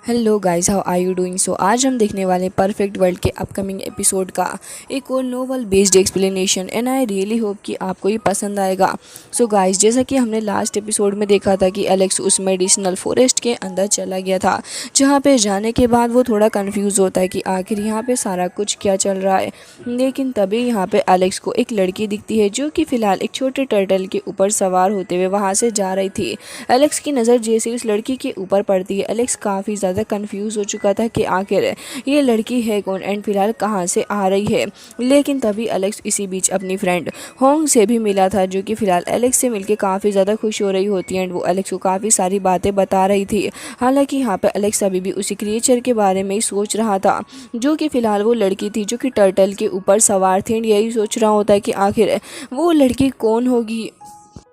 Hello guys, how are you doing. So आज हम देखने वाले परफेक्ट वर्ल्ड के अपकमिंग एपिसोड का एक और novel based explanation and I really hope कि आपको ये पसंद आएगा। सो गाइस, जैसा कि हमने लास्ट एपिसोड में देखा था कि एलेक्स उस मेडिसिनल फॉरेस्ट के अंदर चला गया था, जहाँ पे जाने के बाद वो थोड़ा कंफ्यूज होता है कि आखिर यहाँ पे सारा कुछ क्या चल रहा है। लेकिन तभी यहाँ पे एलेक्स को एक लड़की दिखती है जो कि फ़िलहाल एक छोटे टर्टल के ऊपर सवार होते हुए वहाँ से जा रही थी। एलेक्स की नज़र जैसे उस लड़की के ऊपर पड़ती है, एलेक्स काफ़ी ज़्यादा कंफ्यूज हो चुका था कि आखिर ये लड़की है कौन एंड फिलहाल कहाँ से आ रही है। लेकिन तभी एलेक्स इसी बीच अपनी फ्रेंड होंग से भी मिला था, जो कि फिलहाल एलेक्स से मिलके काफ़ी ज़्यादा खुश हो रही होती है एंड वो एलेक्स को काफ़ी सारी बातें बता रही थी। हालांकि यहाँ पे एलेक्स अभी भी उसी क्रिएचर के बारे में ही सोच रहा था, जो कि फिलहाल वो लड़की थी जो कि टर्टल के ऊपर सवार थी एंड यही सोच रहा होता है कि आखिर वो लड़की कौन होगी।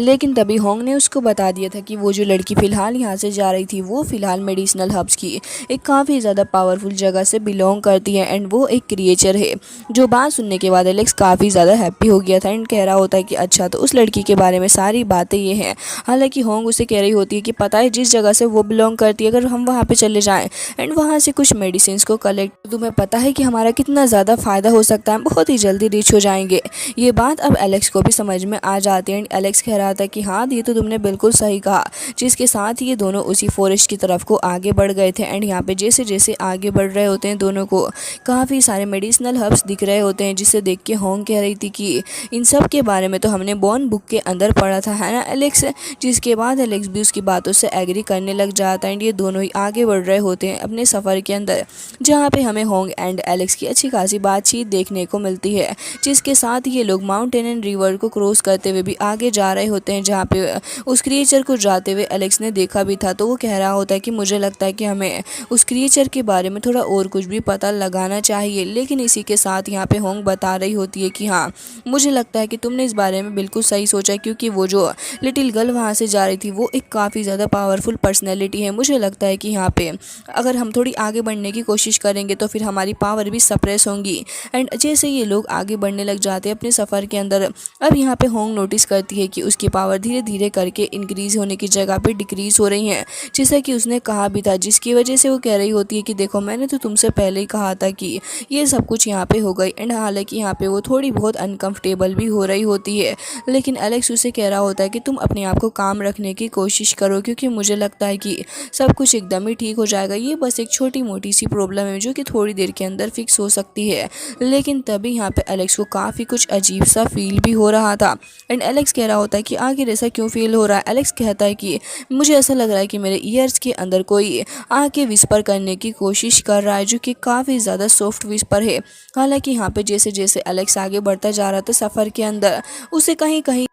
लेकिन तभी होंग ने उसको बता दिया था कि वो जो लड़की फ़िलहाल यहाँ से जा रही थी वो फ़िलहाल मेडिसिनल हब्स की एक काफ़ी ज़्यादा पावरफुल जगह से बिलोंग करती है एंड वो एक क्रिएचर है। जो बात सुनने के बाद एलेक्स काफ़ी ज़्यादा हैप्पी हो गया था एंड कह रहा होता है कि अच्छा, तो उस लड़की के बारे में सारी बातें ये हैं। हालांकि होंग उसे कह रही होती है कि पता है जिस जगह से वो बिलोंग करती है, अगर हम वहाँ पर चले जाएँ एंड वहाँ से कुछ मेडिसिन को कलेक्ट, तुम्हें पता है कि हमारा कितना ज़्यादा फ़ायदा हो सकता है, बहुत ही जल्दी रिच हो जाएंगे। ये बात अब एलेक्स को भी समझ में आ जाती है एंड एलेक्स कह रहा था कि हाँ, ये तो तुमने बिल्कुल सही कहा। जिसके साथ ये दोनों उसी फॉरेस्ट की तरफ को आगे बढ़ गए थे एंड यहाँ पे जैसे जैसे आगे बढ़ रहे होते हैं दोनों को काफ़ी सारे मेडिसिनल हर्ब्स दिख रहे होते हैं, जिसे देख के होंग कह रही थी कि इन सब के बारे में तो हमने बॉर्न बुक के अंदर पढ़ा था, है ना एलेक्स। जिसके बाद एलेक्स भी उसकी बातों से एग्री करने लग जाता है एंड ये दोनों ही आगे बढ़ रहे होते हैं अपने सफ़र के अंदर, जहाँ पे हमें होंग एंड एलेक्स की अच्छी खासी बातचीत देखने को मिलती है। जिसके साथ ये लोग माउंटेन एंड रिवर को क्रॉस करते हुए भी आगे जा रहे होते हैं, जहाँ पे उस क्रिएचर को जाते हुए एलेक्स ने देखा भी था। तो वो कह रहा होता है कि मुझे लगता है कि हमें उस क्रिएचर के बारे में थोड़ा और कुछ भी पता लगाना चाहिए। लेकिन इसी के साथ यहाँ पे होंग बता रही होती है कि हाँ, मुझे लगता है कि तुमने इस बारे में बिल्कुल सही सोचा है, क्योंकि वो जो लिटिल गर्ल वहाँ से जा रही थी वो एक काफ़ी ज़्यादा पावरफुल पर्सनैलिटी है। मुझे लगता है कि यहाँ पे अगर हम थोड़ी आगे बढ़ने की कोशिश करेंगे तो फिर हमारी पावर भी सप्रेस होंगी। एंड जैसे ये लोग आगे बढ़ने लग जाते हैं अपने सफ़र के अंदर, अब यहाँ पे होंग नोटिस करती है कि उसकी पावर धीरे धीरे करके इंक्रीज़ होने की जगह पे डिक्रीज़ हो रही हैं, जैसा कि उसने कहा भी था। जिसकी वजह से वो कह रही होती है कि देखो, मैंने तो तुमसे पहले ही कहा था कि ये सब कुछ यहाँ पे हो गई। एंड हालांकि यहाँ पे वो थोड़ी बहुत अनकंफर्टेबल भी हो रही होती है, लेकिन एलेक्स उसे कह रहा होता है कि तुम अपने आप को काम रखने की कोशिश करो, क्योंकि मुझे लगता है कि सब कुछ एकदम ही ठीक हो जाएगा। ये बस एक छोटी मोटी सी प्रॉब्लम है जो कि थोड़ी देर के अंदर फिक्स हो सकती है। लेकिन तभी यहाँ पे एलेक्स को काफ़ी कुछ अजीब सा फील भी हो रहा था एंड एलेक्स कह रहा होता है कि आखिर ऐसा क्यों फील हो रहा है। एलेक्स कहता है कि मुझे ऐसा लग रहा है कि मेरे ईयर्स के अंदर कोई आके विस्पर करने की कोशिश कर रहा है, जो कि काफ़ी ज़्यादा सॉफ्ट विस्पर है। हालांकि यहाँ पे जैसे जैसे एलेक्स आगे बढ़ता जा रहा था सफ़र के अंदर, उसे कहीं कहीं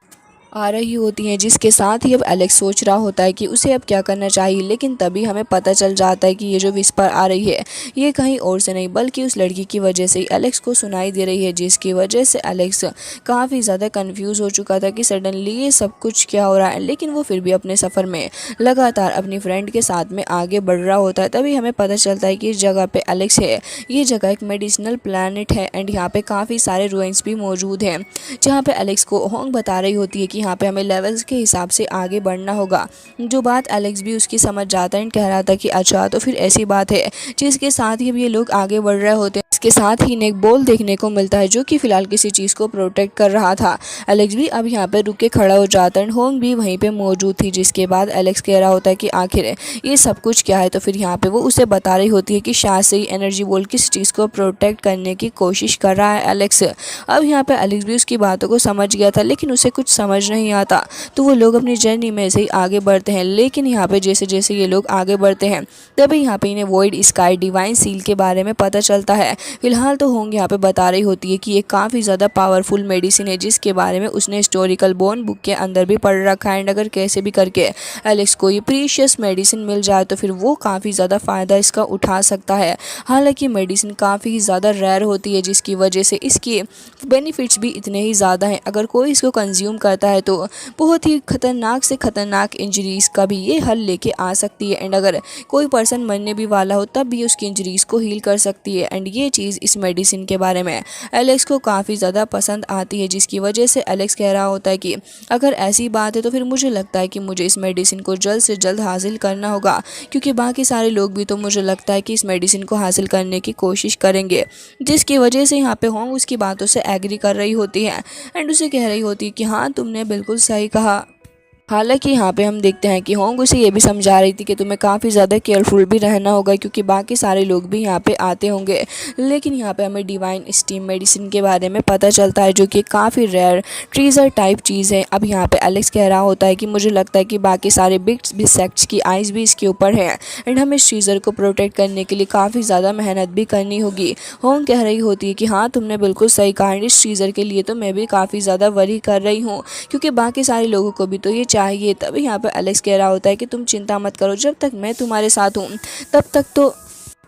आ रही होती हैं, जिसके साथ ही अब एलेक्स सोच रहा होता है कि उसे अब क्या करना चाहिए। लेकिन तभी हमें पता चल जाता है कि ये जो विस्पर आ रही है ये कहीं और से नहीं बल्कि उस लड़की की वजह से ही एलेक्स को सुनाई दे रही है, जिसकी वजह से एलेक्स काफ़ी ज़्यादा कंफ्यूज हो चुका था कि सडनली ये सब कुछ क्या हो रहा है। लेकिन वो फिर भी अपने सफ़र में लगातार अपनी फ्रेंड के साथ में आगे बढ़ रहा होता है। तभी हमें पता चलता है कि इस जगह पे एलेक्स है, ये जगह एक मेडिसिनल प्लानट है एंड यहाँ पे काफ़ी सारे रुइंस भी मौजूद हैं, जहाँ पे एलेक्स को होंग बता रही होती है कि यहाँ पे हमें लेवल्स के हिसाब से आगे बढ़ना होगा। जो बात एलेक्स भी उसकी समझ जाता है एंड कह रहा था कि अच्छा, तो फिर ऐसी बात है। जिसके साथ ही अब ये लोग आगे बढ़ रहे होते हैं, इसके साथ ही इन्हें एक बॉल देखने को मिलता है जो कि फिलहाल किसी चीज़ को प्रोटेक्ट कर रहा था। एलेक्स भी अब यहाँ पे रुक के खड़ा हो जाता है एंड होंग भी वहीं पे मौजूद थी। जिसके बाद एलेक्स कह रहा होता है कि आखिर ये सब कुछ क्या है। तो फिर यहाँ पे वो उसे बता रही होती है कि शायद से ही एनर्जी बॉल किस चीज़ को प्रोटेक्ट करने की कोशिश कर रहा है एलेक्स। अब यहाँ पे एलेक्स भी उसकी बातों को समझ गया था, लेकिन उसे कुछ समझ नहीं आता। तो वो लोग अपनी जर्नी में से ही आगे बढ़ते हैं। लेकिन यहाँ पे जैसे जैसे ये लोग आगे बढ़ते हैं तभी यहाँ पे इन्हें वॉइड स्काई डिवाइन सील के बारे में पता चलता है। फिलहाल तो होंग यहाँ पे बता रही होती है कि ये काफ़ी ज़्यादा पावरफुल मेडिसिन है, जिसके बारे में उसने हिस्टोरिकल बॉर्न बुक के अंदर भी पढ़ रखा है एंड अगर कैसे भी करके एलेक्स को ये प्रीशियस मेडिसिन मिल जाए तो फिर वो काफ़ी ज़्यादा फ़ायदा इसका उठा सकता है। हालांकि मेडिसिन काफ़ी ज़्यादा रेयर होती है, जिसकी वजह से इसके बेनिफिट्स भी इतने ही ज़्यादा हैं। अगर कोई इसको कंज्यूम करता है तो बहुत ही खतरनाक से खतरनाक इंजरीज़ का भी ये हल लेके आ सकती है एंड अगर कोई पर्सन मरने भी वाला हो तब भी उसकी इंजरीज़ को हील कर सकती है। एंड ये चीज़ इस मेडिसिन के बारे में एलेक्स को काफ़ी ज़्यादा पसंद आती है, जिसकी वजह से एलेक्स कह रहा होता है कि अगर ऐसी बात है तो फिर मुझे लगता है कि मुझे इस मेडिसिन को जल्द से जल्द हासिल करना होगा, क्योंकि बाकी सारे लोग भी तो मुझे लगता है कि इस मेडिसिन को हासिल करने की कोशिश करेंगे। जिसकी वजह से यहाँ पे होंग उसकी बातों से एग्री कर रही होती है एंड उसे कह रही होती है कि हाँ, तुमने बिल्कुल सही कहा। हालांकि यहाँ पे हम देखते हैं कि होंग उसे ये भी समझा रही थी कि तुम्हें काफ़ी ज़्यादा केयरफुल भी रहना होगा, क्योंकि बाकी सारे लोग भी यहाँ पे आते होंगे। लेकिन यहाँ पे हमें डिवाइन स्टीम मेडिसिन के बारे में पता चलता है, जो कि काफ़ी रेयर ट्रीजर टाइप चीज़ है। अब यहाँ पे एलेक्स कह रहा होता है कि मुझे लगता है कि बाकी सारे बिग सेक्ट्स की आइज़ भी इसके ऊपर है एंड हमें इस ट्रीजर को प्रोटेक्ट करने के लिए काफ़ी ज़्यादा मेहनत भी करनी होगी। होंग कह रही होती है कि हाँ, तुमने बिल्कुल सही कहा, इस ट्रीजर के लिए तो मैं भी काफ़ी ज़्यादा वरी कर रही हूँ, क्योंकि बाकी सारे लोगों को भी तो ये चाहिए। तभी यहाँ पर एलेक्स कह रहा होता है कि तुम चिंता मत करो, जब तक मैं तुम्हारे साथ हूँ तब तक तो।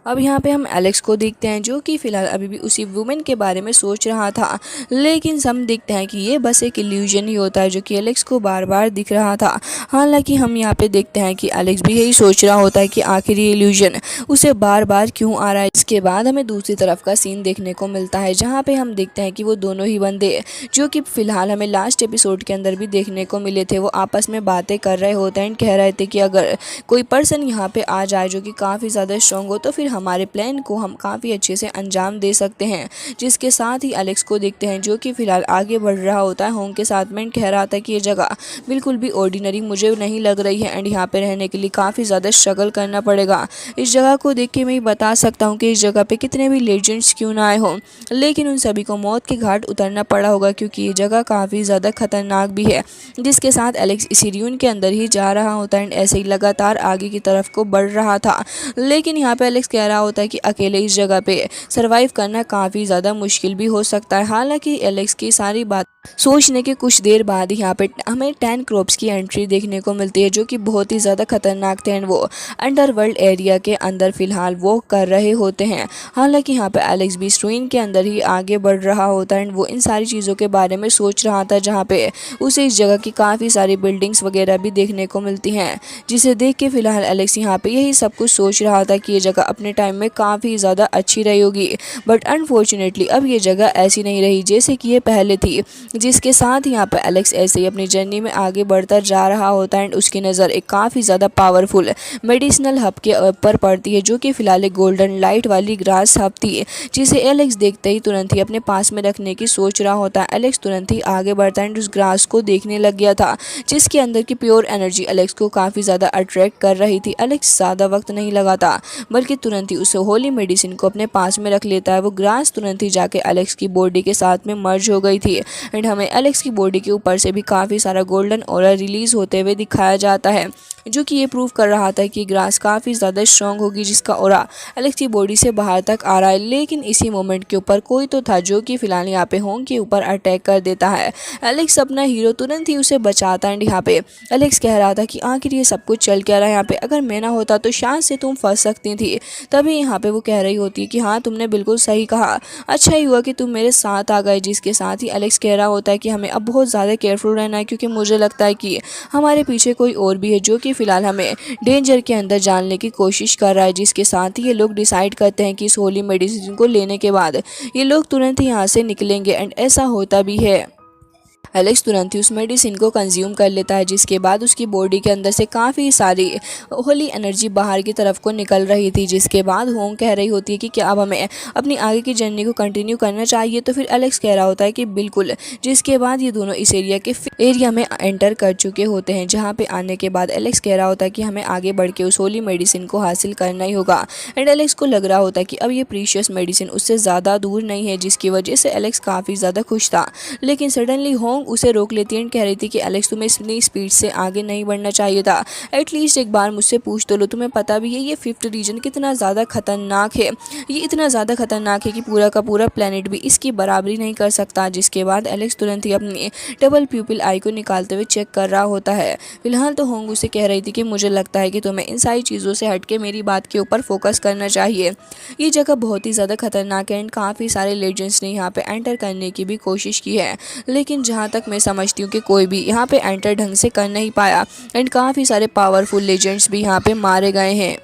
अब यहाँ पे हम एलेक्स को देखते हैं, जो कि फ़िलहाल अभी भी उसी वुमेन के बारे में सोच रहा था, लेकिन हम देखते हैं कि ये बस एक इल्यूजन ही होता है जो कि एलेक्स को बार बार दिख रहा था। हालांकि हम यहाँ पे देखते हैं कि एलेक्स भी यही सोच रहा होता है कि आखिर ये इल्यूजन उसे बार बार क्यों आ रहा है। इसके बाद हमें दूसरी तरफ का सीन देखने को मिलता है, जहाँ पे हम देखते हैं कि वो दोनों ही बंदे, जो कि फ़िलहाल हमें लास्ट एपिसोड के अंदर भी देखने को मिले थे, वो आपस में बातें कर रहे होते हैं, कह रहे थे कि अगर कोई पर्सन यहाँ पे आ जाए जो कि काफ़ी ज़्यादा स्ट्रॉन्ग हो तो फिर हमारे प्लान को हम काफ़ी अच्छे से अंजाम दे सकते हैं। जिसके साथ ही एलेक्स को देखते हैं, जो कि फ़िलहाल आगे बढ़ रहा होता है होंग के साथ में, कह रहा था कि ये जगह बिल्कुल भी ऑर्डिनरी मुझे नहीं लग रही है एंड यहाँ पे रहने के लिए काफ़ी ज़्यादा स्ट्रगल करना पड़ेगा। इस जगह को देख के मैं ये बता सकता हूँ कि इस जगह पे कितने भी लेजेंड्स क्यों ना आए हों, लेकिन उन सभी को मौत के घाट उतरना पड़ा होगा, क्योंकि ये जगह काफ़ी ज़्यादा खतरनाक भी है। जिसके साथ एलेक्स इसी र्यून के अंदर ही जा रहा होता है एंड ऐसे ही लगातार आगे की तरफ को बढ़ रहा था। लेकिन यहाँ पे एलेक्स कह रहा होता है कि अकेले इस जगह पे सरवाइव करना काफ़ी ज़्यादा मुश्किल भी हो सकता है। हालांकि एलेक्स की सारी बात सोचने के कुछ देर बाद यहाँ पे हमें 10 क्रॉप्स की एंट्री देखने को मिलती है, जो कि बहुत ही ज़्यादा खतरनाक थे एंड वो अंडरवर्ल्ड एरिया के अंदर फ़िलहाल वो कर रहे होते हैं। हालांकि यहाँ पे एलेक्स भी स्ट्रीन के अंदर ही आगे बढ़ रहा होता है एंड वो इन सारी चीज़ों के बारे में सोच रहा था, जहाँ पे उसे इस जगह की काफ़ी सारी बिल्डिंग्स वगैरह भी देखने को मिलती हैं। जिसे देख के फ़िलहाल एलेक्स यहाँ पे यही सब कुछ सोच रहा था कि ये जगह अपने टाइम में काफ़ी ज़्यादा अच्छी रही होगी, बट अनफॉर्चुनेटली अब ये जगह ऐसी नहीं रही जैसे कि ये पहले थी। जिसके साथ यहाँ पर एलेक्स ऐसे ही अपनी जर्नी में आगे बढ़ता जा रहा होता है एंड उसकी नज़र एक काफ़ी ज़्यादा पावरफुल मेडिसिनल हब के ऊपर पड़ती है, जो कि फ़िलहाल एक गोल्डन लाइट वाली ग्रास हब थी, जिसे एलेक्स देखते ही तुरंत ही अपने पास में रखने की सोच रहा होता है। एलेक्स तुरंत ही आगे बढ़ता है एंड उस ग्रास को देखने लग गया था, जिसके अंदर की प्योर एनर्जी एलेक्स को काफ़ी ज़्यादा अट्रैक्ट कर रही थी। एलेक्स ज़्यादा वक्त नहीं लगाता, बल्कि तुरंत ही उस होली मेडिसिन को अपने पास में रख लेता है। वो ग्रास तुरंत ही जाके एलेक्स की बॉडी के साथ में मर्ज हो गई थी एंड हमें एलेक्स की बॉडी के ऊपर से भी काफ़ी सारा गोल्डन ऑरा रिलीज़ होते हुए दिखाया जाता है, जो कि ये प्रूव कर रहा था कि ग्रास काफ़ी ज़्यादा स्ट्रॉन्ग होगी, जिसका ऑरा एलेक्स की बॉडी से बाहर तक आ रहा है। लेकिन इसी मोमेंट के ऊपर कोई तो था जो कि फ़िलहाल यहाँ पे होंग के ऊपर अटैक कर देता है। एलेक्स अपना हीरो तुरंत ही उसे बचाता है एंड यहाँ पे एलेक्स कह रहा था कि आखिर ये सब कुछ चल क्या रहा है यहाँ पे, अगर मैं ना होता तो शायद से तुम फंस सकती थी। तभी यहाँ पे वो कह रही होती है कि हाँ, तुमने बिल्कुल सही कहा, अच्छा ही हुआ कि तुम मेरे साथ आ गए। जिसके साथ ही एलेक्स कह रहा होता है कि हमें अब बहुत ज़्यादा केयरफुल रहना है, क्योंकि मुझे लगता है कि हमारे पीछे कोई और भी है जो कि फ़िलहाल हमें डेंजर के अंदर डालने की कोशिश कर रहा है। जिसके साथ ही ये लोग डिसाइड करते हैं कि इस होली मेडिसिन को लेने के बाद ये लोग तुरंत ही यहाँ से निकलेंगे एंड ऐसा होता भी है। एलेक्स तुरंत ही उस मेडिसिन को कंज्यूम कर लेता है, जिसके बाद उसकी बॉडी के अंदर से काफ़ी सारी होली एनर्जी बाहर की तरफ को निकल रही थी। जिसके बाद होंग कह रही होती है कि क्या अब हमें अपनी आगे की जर्नी को कंटिन्यू करना चाहिए, तो फिर एलेक्स कह रहा होता है कि बिल्कुल। जिसके बाद ये दोनों इस एरिया में एंटर कर चुके होते हैं, जहाँ पे आने के बाद एलेक्स कह रहा होता है कि हमें आगे बढ़ के उस होली मेडिसिन को हासिल करना ही होगा एंड एलेक्स को लग रहा होता है कि अब ये प्रीशियस मेडिसिन उससे ज़्यादा दूर नहीं है, जिसकी वजह से एलेक्स काफ़ी ज़्यादा खुश था। लेकिन सडनली होंग उसे रोक लेती है एंड कह रही थी कि एलेक्स, तुम्हें इतनी स्पीड से आगे नहीं बढ़ना चाहिए था, एटलीस्ट एक बार मुझसे पूछ तो लो। तुम्हें पता भी है ये 5th रीजन कितना ज़्यादा खतरनाक है, ये इतना ज़्यादा खतरनाक है कि पूरा का पूरा प्लेनेट भी इसकी बराबरी नहीं कर सकता। जिसके बाद एलेक्स तुरंत ही अपनी डबल प्यूपिल आई को निकालते हुए चेक कर रहा होता है। फिलहाल तो होंग उसे कह रही थी कि मुझे लगता है कि तुम्हें इन सारी चीज़ों से हटके मेरी बात के ऊपर फोकस करना चाहिए। ये जगह बहुत ही ज़्यादा खतरनाक है एंड काफ़ी सारे लेजेंड्स ने यहाँ पे एंटर करने की भी कोशिश की है, लेकिन जहाँ तक मैं समझती हूँ कि कोई भी यहाँ पे एंटर ढंग से कर नहीं पाया एंड काफ़ी सारे पावरफुल लेजेंड्स भी यहाँ पे मारे गए हैं।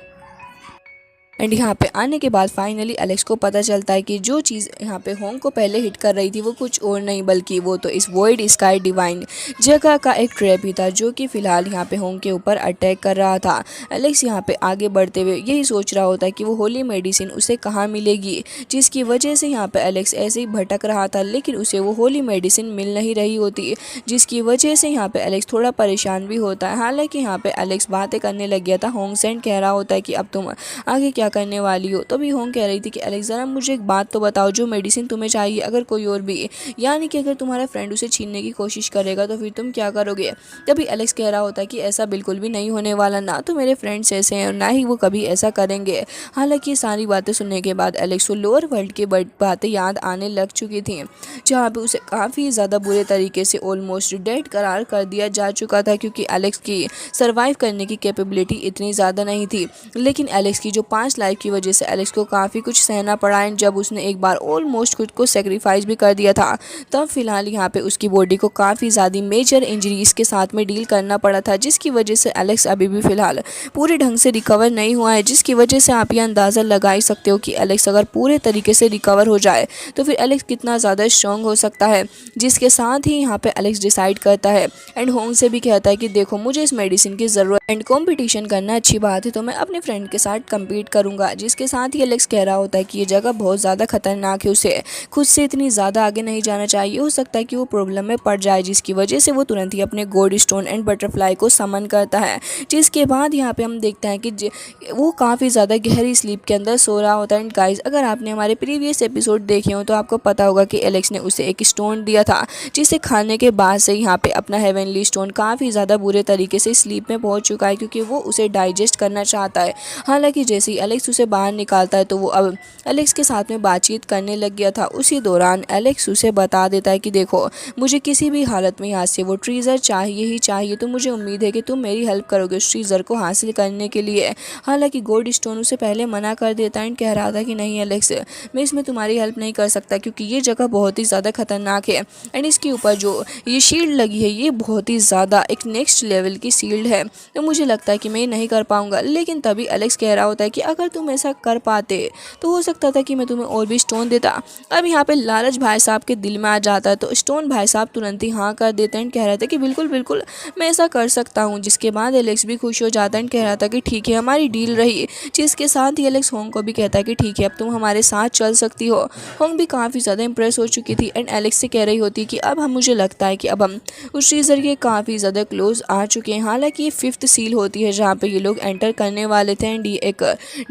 एंड यहाँ पे आने के बाद फाइनली एलेक्स को पता चलता है कि जो चीज़ यहाँ पे होंग को पहले हिट कर रही थी वो कुछ और नहीं बल्कि वो तो इस वॉइड स्काई डिवाइन जगह का एक ट्रैप ही था जो कि फिलहाल यहाँ पे होंग के ऊपर अटैक कर रहा था। एलेक्स यहाँ पे आगे बढ़ते हुए यही सोच रहा होता है कि वो होली मेडिसिन उसे कहाँ मिलेगी, जिसकी वजह से यहाँ पे एलेक्स ऐसे ही भटक रहा था लेकिन उसे वो होली मेडिसिन मिल नहीं रही होती, जिसकी वजह से यहाँ पे एलेक्स थोड़ा परेशान भी होता है। हालांकि यहाँ पे एलेक्स बातें करने लग गया था। होंग सेंड कह रहा होता है कि अब तुम आगे क्या करने वाली हो, तभी होंग कह रही थी कि एलेक्स ज़रा मुझे एक बात तो बताओ, जो मेडिसिन तुम्हें चाहिए अगर कोई और भी, यानी कि अगर तुम्हारा फ्रेंड उसे छीनने की कोशिश करेगा तो फिर तुम क्या करोगे। तभी एलेक्स कह रहा होता है कि ऐसा बिल्कुल भी नहीं होने वाला, ना तो मेरे फ्रेंड्स ऐसे हैं और ना ही वो कभी ऐसा करेंगे। हालांकि ये सारी बातें सुनने के बाद एलेक्स को लोअर वर्ल्ड की बातें याद आने लग चुकी थी, जहाँ पे उसे काफ़ी ज़्यादा बुरे तरीके से ऑलमोस्ट डेड करार कर दिया जा चुका था, क्योंकि एलेक्स की सर्वाइव करने की कैपेबिलिटी इतनी ज़्यादा नहीं थी। लेकिन एलेक्स की जो 5 लाइफ की वजह से एलेक्स को काफ़ी कुछ सहना पड़ा है। जब उसने एक बार ऑलमोस्ट खुद को सेक्रीफाइस भी कर दिया था, तब फिलहाल यहाँ पे उसकी बॉडी को काफ़ी ज़्यादा मेजर इंजरीज के साथ में डील करना पड़ा था, जिसकी वजह से एलेक्स अभी भी फिलहाल पूरे ढंग से रिकवर नहीं हुआ है। जिसकी वजह से आप ये अंदाज़ा लगा ही सकते हो कि एलेक्स अगर पूरे तरीके से रिकवर हो जाए तो फिर एलेक्स कितना ज़्यादा स्ट्रॉन्ग हो सकता है। जिसके साथ ही यहाँ पे एलेक्स डिसाइड करता है एंड होंग से भी कहता है कि देखो मुझे इस मेडिसिन की ज़रूरत एंड कंपटीशन करना अच्छी बात है, तो मैं अपने फ्रेंड के साथ कम्पीट करूँगा। जिसके साथ ही एलेक्स कह रहा होता है कि ये जगह बहुत ज़्यादा खतरनाक है, उसे खुद से इतनी ज़्यादा आगे नहीं जाना चाहिए, हो सकता है कि वो प्रॉब्लम में पड़ जाए। जिसकी वजह से वो तुरंत ही अपने गोल्ड स्टोन एंड बटरफ्लाई को समन करता है। जिसके बाद यहाँ पे हम देखते हैं कि वो काफ़ी ज़्यादा गहरी स्लीप के अंदर सो रहा होता है। एंड गाइस, अगर आपने हमारे प्रीवियस एपिसोड देखे हो तो आपको पता होगा कि एलेक्स ने उसे एक स्टोन दिया था, जिसे खाने के बाद से यहाँ पे अपना हेवनली स्टोन काफ़ी ज़्यादा बुरे तरीके से स्लीप में पहुँच चुका है, क्योंकि वो उसे डाइजेस्ट करना चाहता है। हालांकि जैसे ही एलेक्स उसे बाहर निकालता है तो वो अब एलेक्स के साथ में बातचीत करने लग गया था। उसी दौरान एलेक्स उसे बता देता है कि देखो मुझे किसी भी हालत में यहाँ से वो ट्रीज़र चाहिए ही चाहिए, तो मुझे उम्मीद है कि तुम मेरी हेल्प करोगे उस ट्रीज़र को हासिल करने के लिए। हालांकि गोल्ड स्टोन उसे पहले मना कर देता है एंड कह रहा था कि नहीं एलेक्स, मैं इसमें तुम्हारी हेल्प नहीं कर सकता, क्योंकि ये जगह बहुत ही ज़्यादा खतरनाक है एंड इसके ऊपर जो ये शील्ड लगी है ये बहुत ही ज़्यादा एक नेक्स्ट लेवल की शील्ड है, तो मुझे लगता है कि मैं ये नहीं कर पाऊँगा। लेकिन तभी एलेक्स कह रहा होता है कि अगर तुम ऐसा कर पाते तो हो सकता था कि मैं तुम्हें और भी स्टोन देता। अब यहाँ पे लालच भाई साहब के दिल में आ जाता है, तो स्टोन भाई साहब तुरंत ही हाँ कर देते हैं, कह रहे थे कि बिल्कुल बिल्कुल मैं ऐसा कर सकता हूँ। जिसके बाद एलेक्स भी खुश हो जाता है, कह रहा था कि ठीक है हमारी डील रही। जिसके साथ ही एलेक्स होंग को भी कहता है कि ठीक है अब तुम हमारे साथ चल सकती हो। होंग भी काफ़ी ज़्यादा इंप्रेस हो चुकी थी एंड एलेक्स से कह रही होती कि अब हम मुझे लगता है कि अब हम उस ट्रीज़र के काफ़ी ज़्यादा क्लोज आ चुके हैं। हालांकि ये 5th सील होती है जहाँ पे ये लोग एंटर करने वाले थे एंड ये एक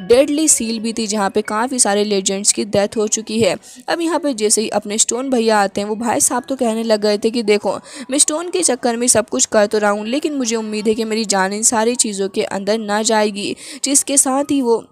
डेडली सील भी थी जहाँ पे काफ़ी सारे लेजेंड्स की डेथ हो चुकी है। अब यहाँ पे जैसे ही अपने स्टोन भैया आते हैं, वो भाई साहब तो कहने लग गए थे कि देखो मैं स्टोन के चक्कर में सब कुछ कर तो रहा हूँ, लेकिन मुझे उम्मीद है कि मेरी जान इन सारी चीज़ों के अंदर ना जाएगी। जिसके साथ ही वो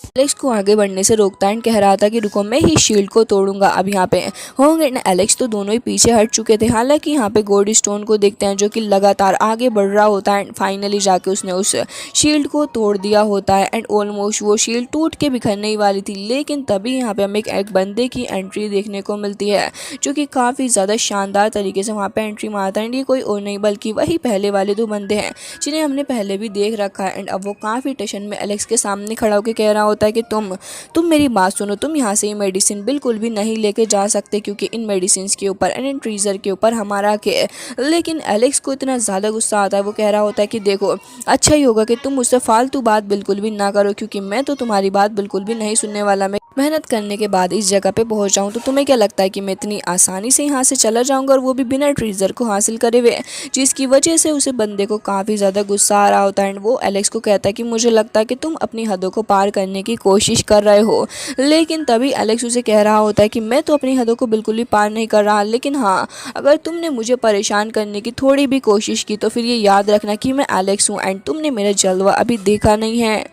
एलेक्स को आगे बढ़ने से रोकता है, कह रहा था कि रुको मैं ही शील्ड को तोड़ूंगा। अब यहाँ पे होंग एंड एलेक्स तो दोनों ही पीछे हट चुके थे। हालांकि यहाँ पे गोल्ड स्टोन को देखते हैं जो कि लगातार आगे बढ़ रहा होता है एंड फाइनली जाके उसने उस शील्ड को तोड़ दिया होता है एंड ऑलमोस्ट वो शील्ड टूट के बिखरने ही वाली थी। लेकिन तभी यहाँ पे हमें एक बंदे की एंट्री देखने को मिलती है जो कि काफ़ी ज़्यादा शानदार तरीके से वहाँ पर एंट्री मारता है एंड ये कोई और नहीं बल्कि वही पहले वाले 2 बंदे हैं जिन्हें हमने पहले भी देख रखा है। एंड अब वो काफ़ी टेंशन में एलेक्स के सामने खड़ा होकर कह रहा होता है कि तुम मेरी बात सुनो, तुम यहाँ से ये मेडिसिन बिल्कुल भी नहीं लेके जा सकते, क्योंकि इन मेडिसिन के ऊपर एंड इन ट्रीज़र के ऊपर हमारा के। लेकिन एलेक्स को इतना ज़्यादा गुस्सा आता है, वो कह रहा होता है कि देखो अच्छा ही होगा कि तुम मुझसे फालतू बात बिल्कुल भी ना करो, क्योंकि मैं तो तुम्हारी बात बिल्कुल भी नहीं सुनने वाला। मैं मेहनत करने के बाद इस जगह पे पहुंच जाऊँ तो तुम्हें क्या लगता है कि मैं इतनी आसानी से यहाँ से चला जाऊँगा, और वो भी बिना ट्रीज़र को हासिल करे हुए। जिसकी वजह से उसे बंदे को काफ़ी ज़्यादा गुस्सा आ रहा होता है एंड वो एलेक्स को कहता है कि मुझे लगता है कि तुम अपनी हदों को पार करने की कोशिश कर रहे हो। लेकिन तभी एलेक्स उसे कह रहा होता है कि मैं तो अपनी हदों को बिल्कुल भी पार नहीं कर रहा, लेकिन हाँ अगर तुमने मुझे परेशान करने की थोड़ी भी कोशिश की तो फिर ये याद रखना कि मैं एलेक्स हूँ एंड तुमने मेरा जलवा अभी देखा नहीं है।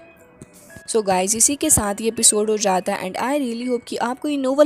सो गाइज, इसी के साथ ये एपिसोड हो जाता है एंड आई रियली होप कि आपको ये नोवेल